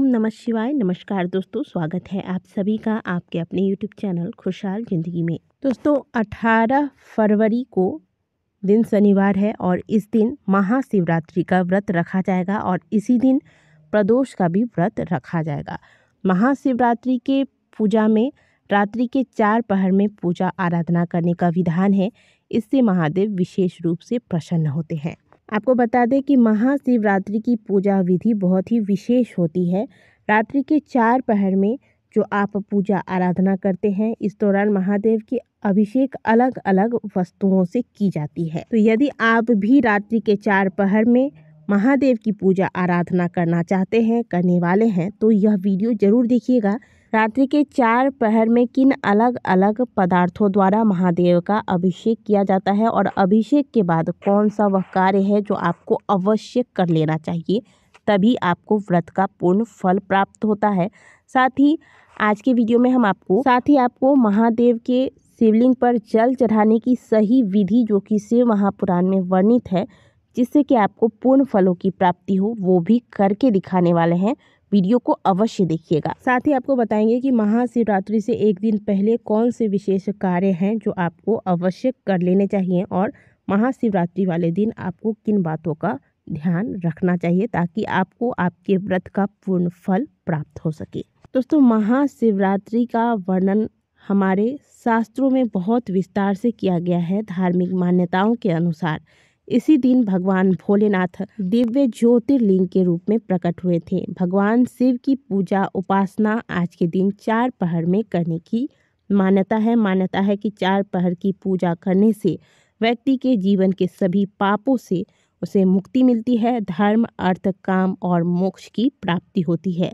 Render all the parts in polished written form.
नमः शिवाय। नमस्कार दोस्तों, स्वागत है आप सभी का आपके अपने यूट्यूब चैनल खुशहाल ज़िंदगी में। दोस्तों 18 फरवरी को दिन शनिवार है और इस दिन महाशिवरात्रि का व्रत रखा जाएगा और इसी दिन प्रदोष का भी व्रत रखा जाएगा। महाशिवरात्रि के पूजा में रात्रि के 4 पहर में पूजा आराधना करने का विधान है। इससे महादेव विशेष रूप से प्रसन्न होते हैं। आपको बता दें कि महाशिवरात्रि की पूजा विधि बहुत ही विशेष होती है। रात्रि के 4 पहर में जो आप पूजा आराधना करते हैं, इस दौरान महादेव की अभिषेक अलग अलग वस्तुओं से की जाती है। तो यदि आप भी रात्रि के 4 पहर में महादेव की पूजा आराधना करना चाहते हैं, करने वाले हैं, तो यह वीडियो जरूर देखिएगा। रात्रि के 4 पहर में किन अलग अलग पदार्थों द्वारा महादेव का अभिषेक किया जाता है और अभिषेक के बाद कौन सा वह कार्य है जो आपको अवश्य कर लेना चाहिए, तभी आपको व्रत का पूर्ण फल प्राप्त होता है। साथ ही आज के वीडियो में हम आपको महादेव के शिवलिंग पर जल चढ़ाने की सही विधि, जो कि शिव महापुराण में वर्णित है, जिससे कि आपको पूर्ण फलों की प्राप्ति हो, वो भी करके दिखाने वाले हैं। वीडियो को अवश्य देखिएगा। साथ ही आपको बताएंगे कि महाशिवरात्रि से एक दिन पहले कौन से विशेष कार्य हैं जो आपको अवश्य कर लेने चाहिए और महाशिवरात्रि वाले दिन आपको किन बातों का ध्यान रखना चाहिए ताकि आपको आपके व्रत का पूर्ण फल प्राप्त हो सके। दोस्तों महाशिवरात्रि का वर्णन हमारे शास्त्रों में बहुत विस्तार से किया गया है। धार्मिक मान्यताओं के अनुसार इसी दिन भगवान भोलेनाथ दिव्य ज्योतिर्लिंग के रूप में प्रकट हुए थे। भगवान शिव की पूजा उपासना आज के दिन 4 पहर में करने की मान्यता है कि 4 पहर की पूजा करने से व्यक्ति के जीवन के सभी पापों से उसे मुक्ति मिलती है। धर्म, अर्थ, काम और मोक्ष की प्राप्ति होती है।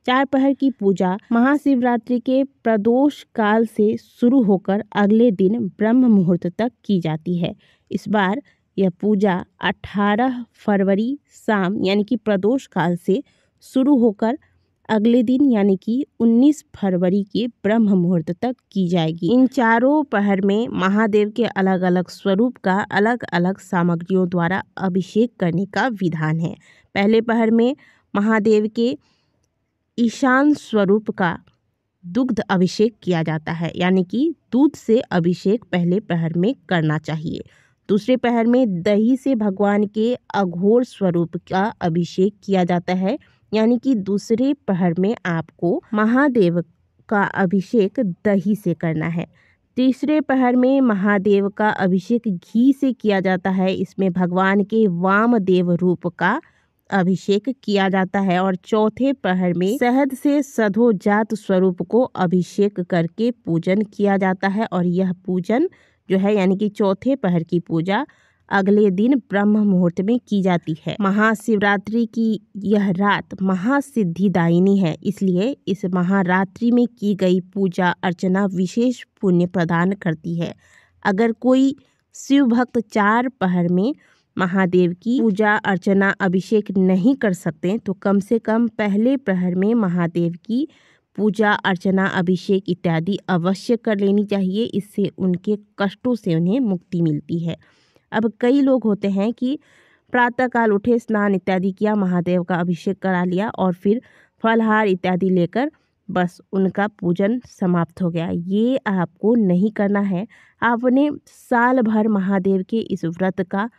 4 पहर की पूजा महाशिवरात्रि के प्रदोष काल से शुरू होकर अगले दिन ब्रह्म मुहूर्त तक की जाती है। इस बार यह पूजा 18 फरवरी शाम यानी कि प्रदोष काल से शुरू होकर अगले दिन यानी कि 19 फरवरी के ब्रह्म मुहूर्त तक की जाएगी। इन चारों पहर में महादेव के अलग अलग स्वरूप का अलग अलग सामग्रियों द्वारा अभिषेक करने का विधान है। पहले पहर में महादेव के ईशान स्वरूप का दुग्ध अभिषेक किया जाता है, यानी कि दूध से अभिषेक पहले पहर में करना चाहिए। दूसरे पहर में दही से भगवान के अघोर स्वरूप का अभिषेक किया जाता है, यानी कि दूसरे पहर में आपको महादेव का अभिषेक दही से करना है। तीसरे पहर में महादेव का अभिषेक घी से किया जाता है। इसमें भगवान के वामदेव रूप का अभिषेक किया जाता है और चौथे पहर में शहद से सधोजात स्वरूप को अभिषेक करके पूजन किया जाता है और यह पूजन जो है यानी कि चौथे पहर की पूजा अगले दिन ब्रह्म मुहूर्त में की जाती है। महाशिवरात्रि की यह रात महासिद्धिदायिनी है, इसलिए इस महारात्रि में की गई पूजा अर्चना विशेष पुण्य प्रदान करती है। अगर कोई शिव भक्त 4 पहर में महादेव की पूजा अर्चना अभिषेक नहीं कर सकते तो कम से कम पहले प्रहर में महादेव की पूजा अर्चना अभिषेक इत्यादि अवश्य कर लेनी चाहिए। इससे उनके कष्टों से उन्हें मुक्ति मिलती है। अब कई लोग होते हैं कि प्रातःकाल उठे, स्नान इत्यादि किया, महादेव का अभिषेक करा लिया और फिर फलहार इत्यादि लेकर बस उनका पूजन समाप्त हो गया। ये आपको नहीं करना है। आपने साल भर महादेव के इस व्रत का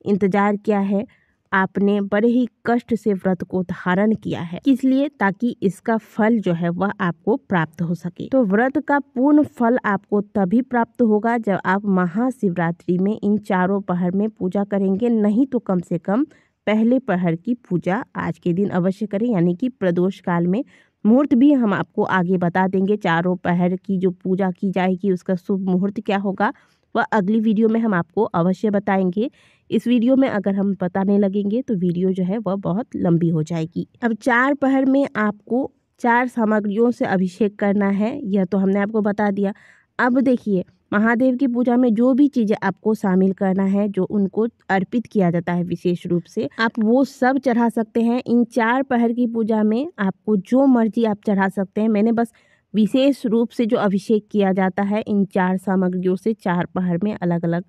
इंतजार किया है, आपने बड़े ही कष्ट से व्रत को धारण किया है, इसलिए ताकि इसका फल जो है वह आपको प्राप्त हो सके। तो व्रत का पूर्ण फल आपको तभी प्राप्त होगा जब आप महाशिवरात्रि में इन 4 पहर में पूजा करेंगे। नहीं तो कम से कम पहले पहर की पूजा आज के दिन अवश्य करें, यानी कि प्रदोष काल में। मुहूर्त भी हम आपको आगे बता देंगे। 4 पहर की जो पूजा की जाएगी उसका शुभ मुहूर्त क्या होगा वह अगली वीडियो में हम आपको अवश्य बताएंगे। इस वीडियो में अगर हम बताने लगेंगे तो वीडियो जो है वह बहुत लंबी हो जाएगी। अब 4 पहर में आपको 4 सामग्रियों से अभिषेक करना है, यह तो हमने आपको बता दिया। अब देखिए महादेव की पूजा में जो भी चीज़ें आपको शामिल करना है, जो उनको अर्पित किया जाता है विशेष रूप से, आप वो सब चढ़ा सकते हैं। इन 4 पहर की पूजा में आपको जो मर्जी आप चढ़ा सकते हैं। मैंने बस विशेष रूप से जो अभिषेक किया जाता है इन 4 सामग्रियों से 4 पहर में अलग अलग,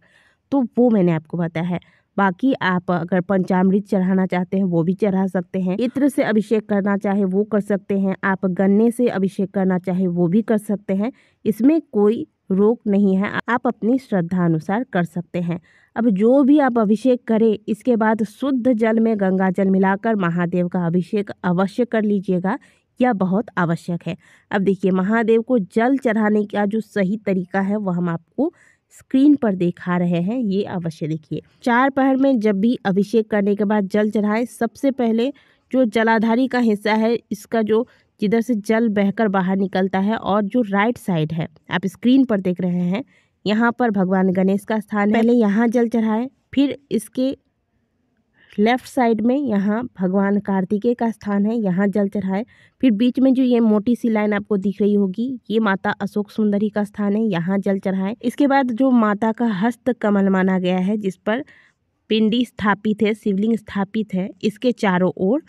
तो वो मैंने आपको बताया है। बाकी आप अगर पंचामृत चढ़ाना चाहते हैं वो भी चढ़ा सकते हैं, इत्र से अभिषेक करना चाहे वो कर सकते हैं, आप गन्ने से अभिषेक करना चाहे वो भी कर सकते हैं। इसमें कोई रोक नहीं है, आप अपनी श्रद्धा अनुसार कर सकते हैं। अब जो भी आप अभिषेक करें इसके बाद शुद्ध जल में गंगा जल मिलाकर महादेव का अभिषेक अवश्य कर लीजिएगा, यह बहुत आवश्यक है। अब देखिए महादेव को जल चढ़ाने का जो सही तरीका है वह हम आपको स्क्रीन पर दिखा रहे हैं, ये अवश्य देखिए। 4 पहर में जब भी अभिषेक करने के बाद जल चढ़ाएं, सबसे पहले जो जलाधारी का हिस्सा है इसका जो जिधर से जल बहकर बाहर निकलता है और जो राइट साइड है आप स्क्रीन पर देख रहे हैं, यहाँ पर भगवान गणेश का स्थान है। पहले यहाँ जल चढ़ाएं, फिर इसके लेफ्ट साइड में यहाँ भगवान कार्तिकेय का स्थान है, यहाँ जल चढ़ाएं। फिर बीच में जो ये मोटी सी लाइन आपको दिख रही होगी ये माता अशोक सुंदरी का स्थान है, यहाँ जल चढ़ाएं। इसके बाद जो माता का हस्त कमल माना गया है जिस पर पिंडी स्थापित है, शिवलिंग स्थापित है, इसके चारों ओर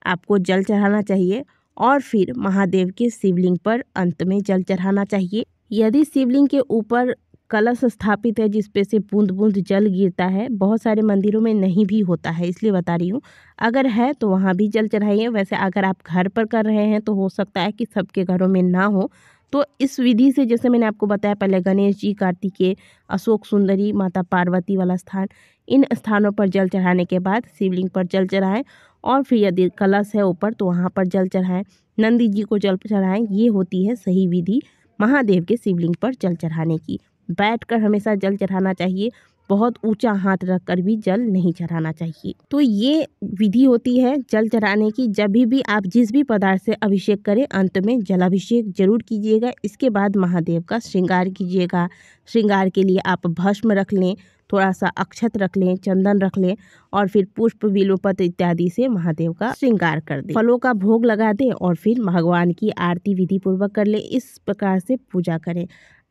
आपको जल चढ़ाना चाहिए और फिर महादेव के शिवलिंग पर अंत में जल चढ़ाना चाहिए। यदि शिवलिंग के ऊपर कलश स्थापित है जिस पे से बूंद बूंद जल गिरता है, बहुत सारे मंदिरों में नहीं भी होता है इसलिए बता रही हूँ, अगर है तो वहाँ भी जल चढ़ाइए। वैसे अगर आप घर पर कर रहे हैं तो हो सकता है कि सबके घरों में ना हो, तो इस विधि से जैसे मैंने आपको बताया पहले गणेश जी, कार्तिकेय, अशोक सुंदरी, माता पार्वती वाला स्थान, इन स्थानों पर जल चढ़ाने के बाद शिवलिंग पर जल चढ़ाएं और फिर यदि कलश है ऊपर तो वहाँ पर जल चढ़ाएं, नंदी जी को जल चढ़ाएं। ये होती है सही विधि महादेव के शिवलिंग पर जल चढ़ाने की। बैठकर हमेशा जल चढ़ाना चाहिए, बहुत ऊंचा हाथ रखकर भी जल नहीं चढ़ाना चाहिए। तो ये विधि होती है जल चढ़ाने की। जब भी आप जिस भी पदार्थ से अभिषेक करें अंत में जलाभिषेक जरूर कीजिएगा। इसके बाद महादेव का श्रृंगार कीजिएगा। श्रृंगार के लिए आप भस्म रख लें, थोड़ा सा अक्षत रख लें, चंदन रख लें और फिर पुष्प, बिल्वपत्र इत्यादि से महादेव का श्रृंगार कर दें। फलों का भोग लगा दें और फिर भगवान की आरती विधि पूर्वक कर लें। इस प्रकार से पूजा करें।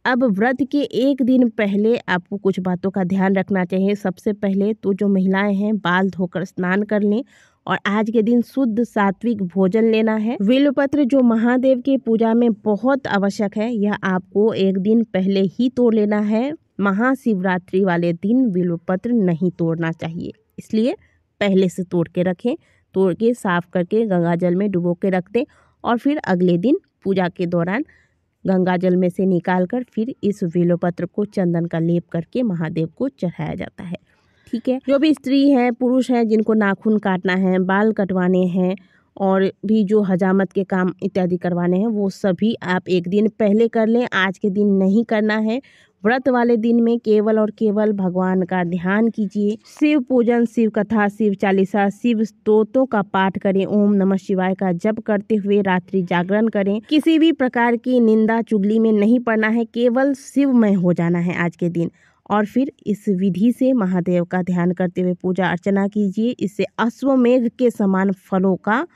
अब व्रत के एक दिन पहले आपको कुछ बातों का ध्यान रखना चाहिए। सबसे पहले तो जो महिलाएं हैं बाल धोकर स्नान कर लें और आज के दिन शुद्ध सात्विक भोजन लेना है। बिल्वपत्र जो महादेव के पूजा में बहुत आवश्यक है, यह आपको एक दिन पहले ही तोड़ लेना है। महाशिवरात्रि वाले दिन बिल्वपत्र नहीं तोड़ना चाहिए, इसलिए पहले से तोड़ के रखें। तोड़ के साफ करके गंगा जल में डुबो के रख दें और फिर अगले दिन पूजा के दौरान गंगा जल में से निकालकर फिर इस बिल्वपत्र को चंदन का लेप करके महादेव को चढ़ाया जाता है। ठीक है, जो भी स्त्री हैं, पुरुष हैं जिनको नाखून काटना है, बाल कटवाने हैं और भी जो हजामत के काम इत्यादि करवाने हैं वो सभी आप एक दिन पहले कर लें। आज के दिन नहीं करना है। व्रत वाले दिन में केवल और केवल भगवान का ध्यान कीजिए। शिव पूजन, शिव कथा, शिव चालीसा, शिव स्तोत्रों का पाठ करें। ओम नमः शिवाय का जप करते हुए रात्रि जागरण करें। किसी भी प्रकार की निंदा चुगली में नहीं पड़ना है, केवल शिवमय हो जाना है आज के दिन। और फिर इस विधि से महादेव का ध्यान करते हुए पूजा अर्चना कीजिए। इससे अश्वमेघ के समान फलों का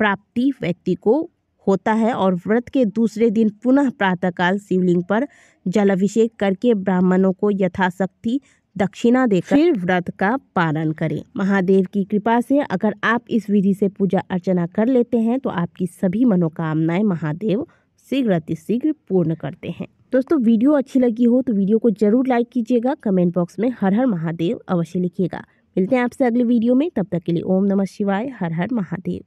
प्राप्ति व्यक्ति को होता है। और व्रत के दूसरे दिन पुनः प्रातःकाल शिवलिंग पर जलाभिषेक करके ब्राह्मणों को यथाशक्ति दक्षिणा देकर फिर व्रत का पालन करें। महादेव की कृपा से अगर आप इस विधि से पूजा अर्चना कर लेते हैं तो आपकी सभी मनोकामनाएं महादेव शीघ्र अतिशीघ्र पूर्ण करते हैं। दोस्तों वीडियो अच्छी लगी हो तो वीडियो को जरूर लाइक कीजिएगा। कमेंट बॉक्स में हर हर महादेव अवश्य लिखिएगा। मिलते हैं आपसे अगले वीडियो में, तब तक के लिए ओम नमः शिवाय, हर हर महादेव।